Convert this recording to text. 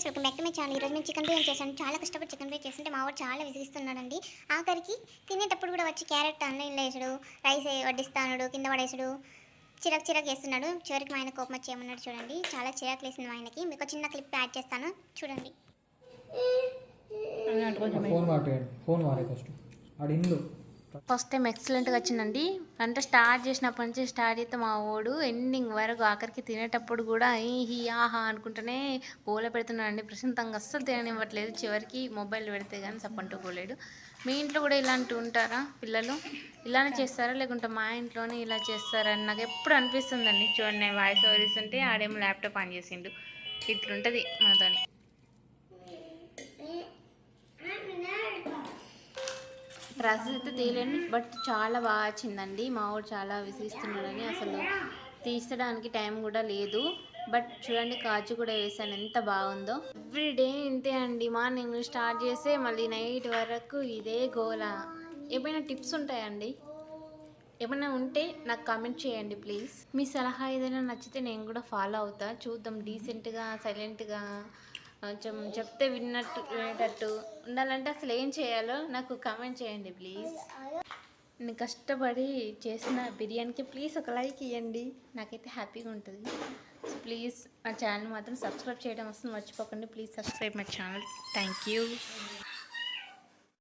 Friends, welcome back to my channel. ఈరోజు నేను chicken biryani చేశాను. చాలా కష్టపడి చికెన్ బిర్యానీ చేస్తుంటే మా వాడు చాలా విసిగిస్తున్నాడండి. ఆఖరికి తినేటప్పుడు కూడా వచ్చి క్యారెట్ అన్నం వేసాడు, రైస్ వడ్డిస్తాడు, కింద పడేసాడు, చిరాకు చిరాకు వేస్తున్నాడు. చివరికి మా ఆయన కోపం వచ్చి ఏమన్నాడు చూడండి. చాలా చిరాకు వేసింది మా ఆయనకి. మీకు చిన్న క్లిప్ యాడ్ చేస్తాను చూడండి. ఫోన్ వాడే ఫస్ట్ టైం ఎక్సలెంట్గా వచ్చిందండి. అంటే స్టార్ట్ చేసినప్పటి నుంచి స్టార్ట్ అయితే మా వాడు ఎండింగ్ వరకు ఆఖరికి తినేటప్పుడు కూడా ఈ ఆహా అనుకుంటూనే గోల పెడుతున్నాడండి. ప్రశాంతంగా అస్సలు తిననివ్వట్లేదు. చివరికి మొబైల్ పెడితే కానీ సప్పంటుకోలేడు. మీ ఇంట్లో కూడా ఇలాంటివి ఉంటారా? పిల్లలు ఇలానే చేస్తారా లేకుంటే మా ఇంట్లోనే ఇలా చేస్తారా అని నాకు ఎప్పుడు అనిపిస్తుందండి. చూడండి, నేను వాయిస్ ఓవర్ ఇస్తుంటే ఆడేమో ల్యాప్టాప్ ఆన్ చేసిండు. ఇట్లుంటుంది మనతోని. ప్రాసెస్ అయితే తీయలేను, బట్ చాలా బాగా వచ్చిందండి. మా వాడు చాలా విసిగిస్తున్నాడని అసలు తీసడానికి టైం కూడా లేదు. బట్ చూడండి, కాజు కూడా వేసాను, ఎంత బాగుందో. ఎవ్రీడే ఇంతే అండి. మార్నింగ్ స్టార్ట్ చేస్తే మళ్ళీ నైట్ వరకు ఇదే గోల. ఏమైనా టిప్స్ ఉంటాయండి? ఏమైనా ఉంటే నాకు కామెంట్ చేయండి ప్లీజ్. మీ సలహా ఏదైనా నచ్చితే నేను కూడా ఫాలో అవుతా. చూద్దాం, డీసెంట్గా సైలెంట్గా కొంచెం చెప్తే వినేటట్టు ఉండాలంటే అసలు ఏం చేయాలో నాకు కామెంట్ చేయండి ప్లీజ్. నేను కష్టపడి చేసిన బిర్యానీకి ప్లీజ్ ఒక లైక్ ఇవ్వండి, నాకైతే హ్యాపీగా ఉంటుంది. ప్లీజ్ మా ఛానల్ మాత్రం సబ్స్క్రైబ్ చేయడం అసలు మర్చిపోకండి. Please subscribe my channel. Thank you.